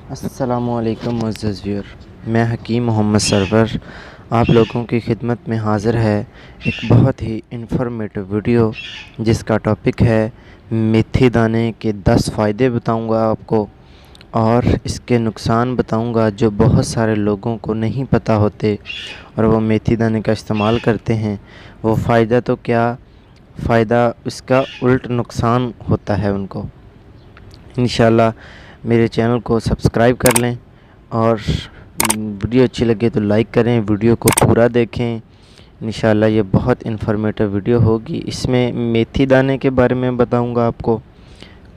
अस्सलामुअलैकुम मुअज़्ज़ज़ व्यूअर, मैं हकीम मोहम्मद सरवर आप लोगों की खिदमत में हाज़िर है एक बहुत ही इन्फॉर्मेटिव वीडियो जिसका टॉपिक है मेथी दाने के 10 फ़ायदे बताऊंगा आपको और इसके नुकसान बताऊंगा जो बहुत सारे लोगों को नहीं पता होते और वो मेथी दाने का इस्तेमाल करते हैं। वो फ़ायदा तो क्या फ़ायदा, इसका उल्ट नुकसान होता है उनको। इंशाल्लाह मेरे चैनल को सब्सक्राइब कर लें और वीडियो अच्छी लगे तो लाइक करें, वीडियो को पूरा देखें। इंशाल्लाह ये बहुत इन्फॉर्मेटिव वीडियो होगी। इसमें मेथी दाने के बारे में बताऊंगा आपको,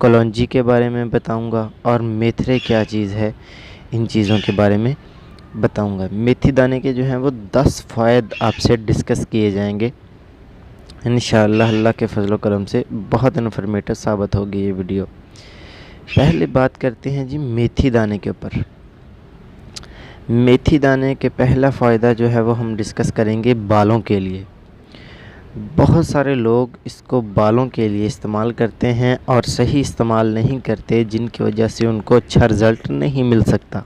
कलौंजी के बारे में बताऊंगा और मेथरे क्या चीज़ है, इन चीज़ों के बारे में बताऊंगा। मेथी दाने के जो हैं वो 10 फ़ायदे आपसे डिस्कस किए जाएंगे। इंशाल्लाह अल्लाह के फजल व करम से बहुत इन्फॉर्मेटिव साबित होगी ये वीडियो। पहले बात करते हैं जी मेथी दाने के ऊपर। मेथी दाने के पहला फ़ायदा जो है वो हम डिस्कस करेंगे बालों के लिए। बहुत सारे लोग इसको बालों के लिए इस्तेमाल करते हैं और सही इस्तेमाल नहीं करते, जिनकी वजह से उनको अच्छा रिज़ल्ट नहीं मिल सकता।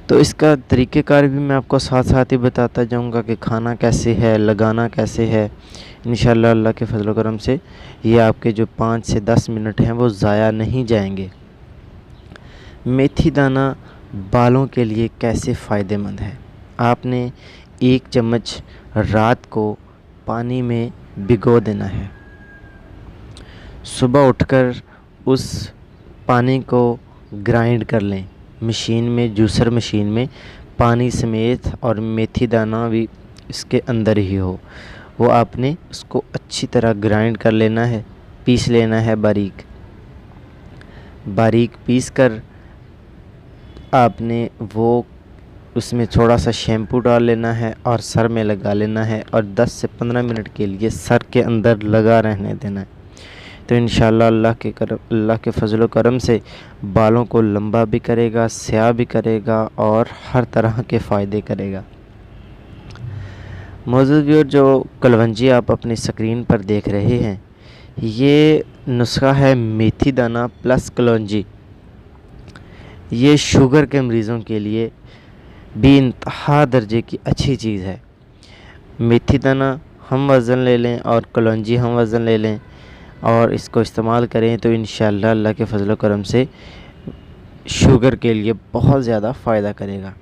तो इसका तरीक़ेकार भी मैं आपको साथ साथ ही बताता जाऊंगा कि खाना कैसे है, लगाना कैसे है। इंशाल्लाह अल्लाह के फजल व करम से ये आपके जो 5 से 10 मिनट हैं वो ज़ाया नहीं जाएंगे। मेथी दाना बालों के लिए कैसे फ़ायदेमंद है। आपने 1 चम्मच रात को पानी में भिगो देना है। सुबह उठकर उस पानी को ग्राइंड कर लें मशीन में, जूसर मशीन में, पानी समेत, और मेथी दाना भी इसके अंदर ही हो। वो आपने उसको अच्छी तरह ग्राइंड कर लेना है, पीस लेना है बारीक बारीक पीस कर आपने वो उसमें थोड़ा सा शैम्पू डाल लेना है और सर में लगा लेना है और 10 से 15 मिनट के लिए सर के अंदर लगा रहने देना है। तो इंशाल्लाह अल्लाह के फजल व करम से बालों को लंबा भी करेगा, स्याह भी करेगा और हर तरह के फ़ायदे करेगा। मौजूद व्यूअर, जो कलवंजी आप अपनी स्क्रीन पर देख रहे हैं, ये नुस्खा है मेथी दाना प्लस कलौंजी। ये शुगर के मरीज़ों के लिए भी इंतहा दर्जे की अच्छी चीज़ है। मेथी दाना हम वज़न ले लें और कलौंजी हम वज़न ले लें और इसको इस्तेमाल करें तो इंशाल्लाह अल्लाह के फजल व करम से शुगर के लिए बहुत ज़्यादा फ़ायदा करेगा।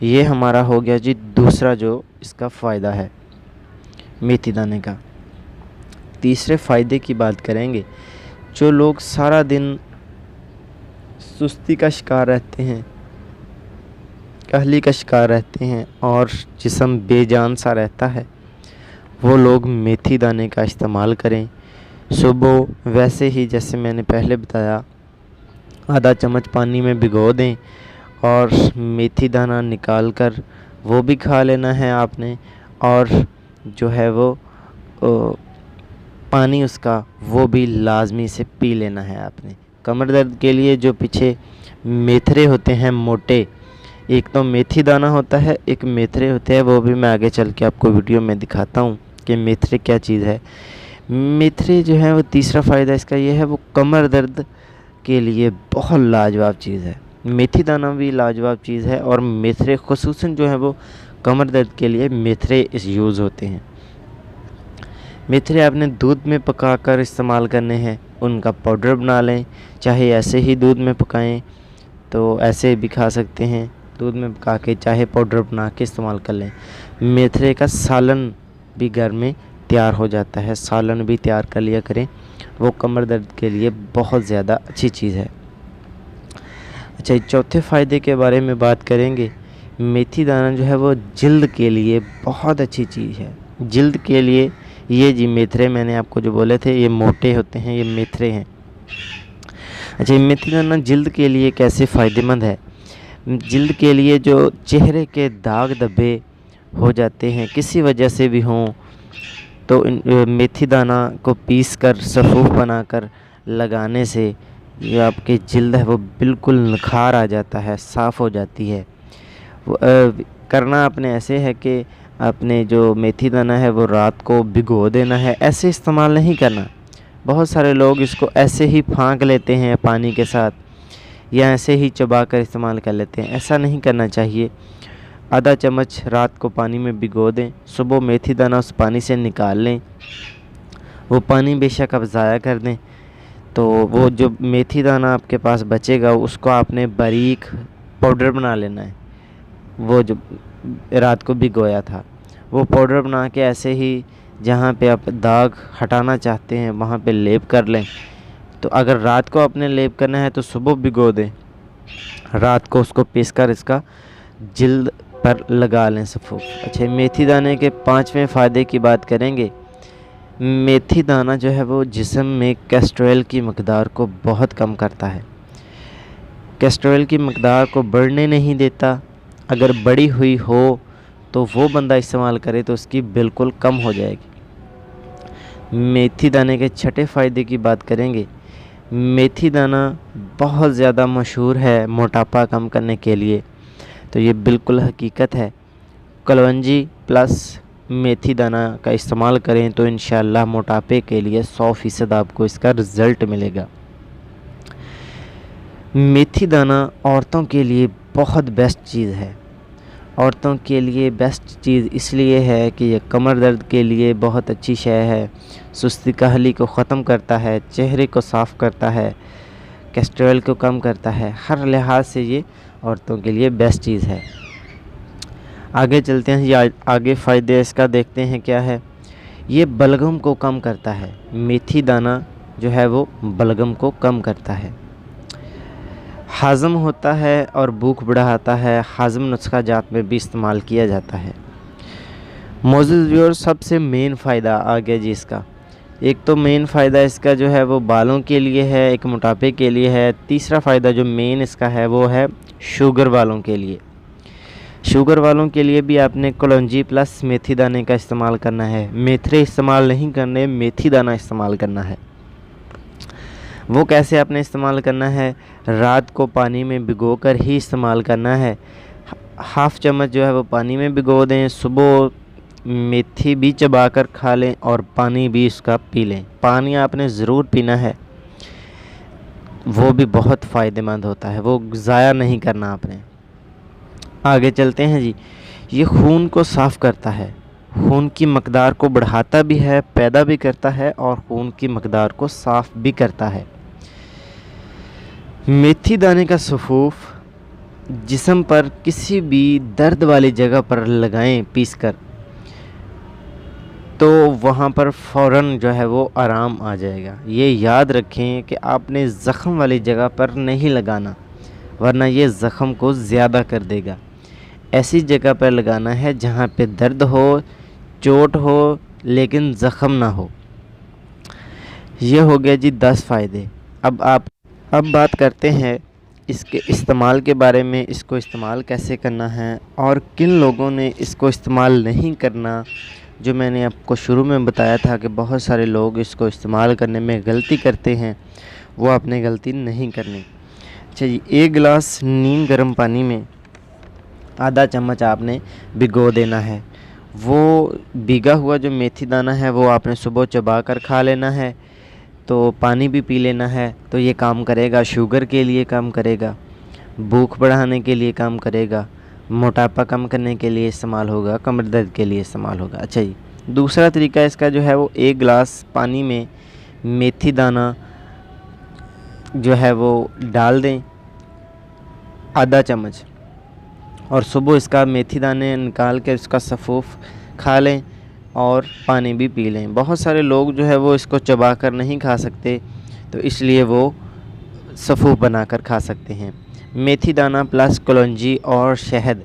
ये हमारा हो गया जी दूसरा जो इसका फ़ायदा है मेथी दाने का। तीसरे फ़ायदे की बात करेंगे। जो लोग सारा दिन सुस्ती का शिकार रहते हैं, काहली का शिकार रहते हैं और जिस्म बेजान सा रहता है, वो लोग मेथी दाने का इस्तेमाल करें। सुबह वैसे ही जैसे मैंने पहले बताया, आधा चम्मच पानी में भिगो दें और मेथी दाना निकाल कर वो भी खा लेना है आपने, और जो है वो पानी उसका वो भी लाजमी से पी लेना है आपने। कमर दर्द के लिए जो पीछे मेथरे होते हैं मोटे, एक तो मेथी दाना होता है, एक मेथरे होते हैं, वो भी मैं आगे चल के आपको वीडियो में दिखाता हूँ कि मेथरे क्या चीज़ है। मेथरे जो है वो तीसरा फ़ायदा इसका ये है, वो कमर दर्द के लिए बहुत लाजवाब चीज़ है। मेथी दाना भी लाजवाब चीज़ है और मेथरे ख़ुसूसन जो है वो कमर दर्द के लिए मेथरे इस यूज़ होते हैं। मेथरे आपने दूध में पकाकर इस्तेमाल करने हैं, उनका पाउडर बना लें, चाहे ऐसे ही दूध में पकाएं तो ऐसे भी खा सकते हैं, दूध में पका के चाहे पाउडर बना के इस्तेमाल कर लें। मेथरे का सालन भी घर में तैयार हो जाता है, सालन भी तैयार कर लिया करें, वो कमर दर्द के लिए बहुत ज़्यादा अच्छी चीज़ है। अच्छा, चौथे फ़ायदे के बारे में बात करेंगे। मेथी दाना जो है वो जिल्द के लिए बहुत अच्छी चीज़ है। जिल्द के लिए ये जी मेथरे मैंने आपको जो बोले थे, ये मोटे होते हैं, ये मेथरे हैं। अच्छा, मेथी दाना जिल्द के लिए कैसे फ़ायदेमंद है। जिल्द के लिए जो चेहरे के दाग धब्बे हो जाते हैं किसी वजह से भी हों, तो मेथी दाना को पीस कर सफ़ूफ बनाकर लगाने से जो आपकी जिल्द है वो बिल्कुल निखार आ जाता है, साफ़ हो जाती है। वो करना आपने ऐसे है कि आपने जो मेथी दाना है वो रात को भिगो देना है, ऐसे इस्तेमाल नहीं करना। बहुत सारे लोग इसको ऐसे ही फाँक लेते हैं पानी के साथ, या ऐसे ही चबा कर इस्तेमाल कर लेते हैं। ऐसा नहीं करना चाहिए। आधा चम्मच रात को पानी में भिगो दें, सुबह मेथी दाना उस पानी से निकाल लें। वो पानी बेशक आप ज़ाया कर दें, तो वो जो मेथी दाना आपके पास बचेगा उसको आपने बारीक पाउडर बना लेना है। वो जो रात को भिगोया था वो पाउडर बना के ऐसे ही जहाँ पे आप दाग हटाना चाहते हैं वहाँ पे लेप कर लें। तो अगर रात को आपने लेप करना है तो सुबह भिगो दें, रात को उसको पीस कर इसका जिल्द पर लगा लें सफ़ूफ। अच्छा, मेथी दाने के 5वें फ़ायदे की बात करेंगे। मेथी दाना जो है वो जिस्म में कोलेस्ट्रॉल की मकदार को बहुत कम करता है। कोलेस्ट्रॉल की मकदार को बढ़ने नहीं देता। अगर बढ़ी हुई हो तो वो बंदा इस्तेमाल करे तो उसकी बिल्कुल कम हो जाएगी। मेथी दाने के 6ठे फ़ायदे की बात करेंगे। मेथी दाना बहुत ज़्यादा मशहूर है मोटापा कम करने के लिए, तो ये बिल्कुल हकीकत है। कलवंजी प्लस मेथी दाना का इस्तेमाल करें तो इंशाअल्लाह मोटापे के लिए 100% आपको इसका रिज़ल्ट मिलेगा। मेथी दाना औरतों के लिए बहुत बेस्ट चीज़ है। औरतों के लिए बेस्ट चीज़ इसलिए है कि ये कमर दर्द के लिए बहुत अच्छी शय है, सुस्ती काहली को ख़त्म करता है, चेहरे को साफ़ करता है, कोलेस्ट्रॉल को कम करता है। हर लिहाज से ये औरतों के लिए बेस्ट चीज़ है। आगे चलते हैं, ये आगे फ़ायदे इसका देखते हैं क्या है। ये बलगम को कम करता है। मेथी दाना जो है वो बलगम को कम करता है, हाज़म होता है और भूख बढ़ाता है। हाज़म नुस्खा जात में भी इस्तेमाल किया जाता है। मौजूद व्यूअर्स, सबसे मेन फ़ायदा आ गया जी इसका। एक तो मेन फ़ायदा इसका जो है वो बालों के लिए है, एक मोटापे के लिए है। तीसरा फ़ायदा जो मेन इसका है वो है शुगर वालों के लिए। शुगर वालों के लिए भी आपने कलौंजी प्लस मेथी दाने का इस्तेमाल करना है। मेथरे इस्तेमाल नहीं करने, मेथी दाना इस्तेमाल करना है। वो कैसे आपने इस्तेमाल करना है, रात को पानी में भिगोकर ही इस्तेमाल करना है। हाफ़ चम्मच जो है वो पानी में भिगो दें, सुबह मेथी भी चबा कर खा लें और पानी भी इसका पी लें। पानी आपने ज़रूर पीना है, वो भी बहुत फ़ायदेमंद होता है, वो ज़ाया नहीं करना आपने। आगे चलते हैं जी। ये खून को साफ़ करता है, खून की मकदार को बढ़ाता भी है, पैदा भी करता है और खून की मकदार को साफ़ भी करता है। मेथी दाने का सफ़ूफ जिस्म पर किसी भी दर्द वाली जगह पर लगाएं पीसकर, तो वहाँ पर फ़ौरन जो है वो आराम आ जाएगा। ये याद रखें कि आपने ज़ख़म वाली जगह पर नहीं लगाना, वरना ये ज़ख़म को ज़्यादा कर देगा। ऐसी जगह पर लगाना है जहाँ पे दर्द हो, चोट हो, लेकिन ज़ख़म ना हो। ये हो गया जी 10 फ़ायदे। अब बात करते हैं इसके इस्तेमाल के बारे में। इसको इस्तेमाल कैसे करना है और किन लोगों ने इसको इस्तेमाल नहीं करना। जो मैंने आपको शुरू में बताया था कि बहुत सारे लोग इसको इस्तेमाल करने में गलती करते हैं, वो आपने गलती नहीं करनी। अच्छा, 1 गिलास नीम गर्म पानी में आधा चम्मच आपने भिगो देना है। वो भीगा हुआ जो मेथी दाना है वो आपने सुबह चबा कर खा लेना है, तो पानी भी पी लेना है। तो ये काम करेगा, शुगर के लिए काम करेगा, भूख बढ़ाने के लिए काम करेगा, मोटापा कम करने के लिए इस्तेमाल होगा, कमर दर्द के लिए इस्तेमाल होगा। अच्छा जी, दूसरा तरीका इसका जो है वो 1 गिलास पानी में मेथी दाना जो है वो डाल दें, आधा चम्मच, और सुबह इसका मेथी दाने निकाल के इसका सफ़ूफ खा लें और पानी भी पी लें। बहुत सारे लोग जो है वो इसको चबा कर नहीं खा सकते, तो इसलिए वो सफ़ूफ बनाकर खा सकते हैं। मेथी दाना प्लस कलौंजी और शहद।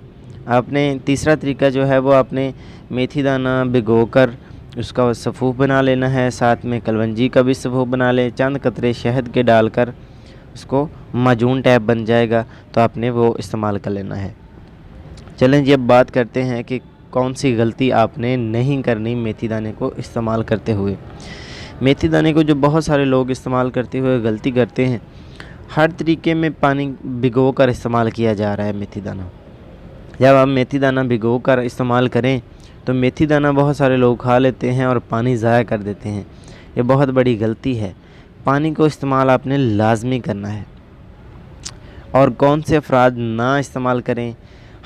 आपने तीसरा तरीका जो है वो आपने मेथी दाना भिगोकर उसका सफ़ूफ बना लेना है, साथ में कलौंजी का भी सफ़ूफ बना लें, चंद कतरे शहद के डालकर उसको माजून टाइप बन जाएगा, तो आपने वो इस्तेमाल कर लेना है। चलें जी, अब बात करते हैं कि कौन सी गलती आपने नहीं करनी मेथी दाने को इस्तेमाल करते हुए। मेथी दाने को जो बहुत सारे लोग इस्तेमाल करते हुए गलती करते हैं, हर तरीके में पानी भिगो कर इस्तेमाल किया जा रहा है मेथी दाना। जब आप मेथी दाना भिगो कर इस्तेमाल करें तो मेथी दाना बहुत सारे लोग खा लेते हैं और पानी ज़ाया कर देते हैं। ये बहुत बड़ी गलती है। पानी को इस्तेमाल आपने लाजमी करना है। और कौन से अफराद ना इस्तेमाल करें।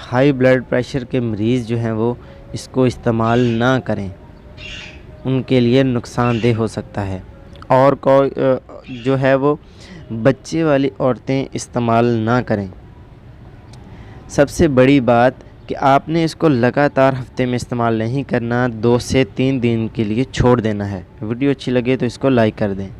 हाई ब्लड प्रेशर के मरीज़ जो हैं वो इसको इस्तेमाल ना करें, उनके लिए नुकसानदेह हो सकता है। और जो है वो बच्चे वाली औरतें इस्तेमाल ना करें। सबसे बड़ी बात कि आपने इसको लगातार हफ्ते में इस्तेमाल नहीं करना, 2 से 3 दिन के लिए छोड़ देना है। वीडियो अच्छी लगे तो इसको लाइक कर दें।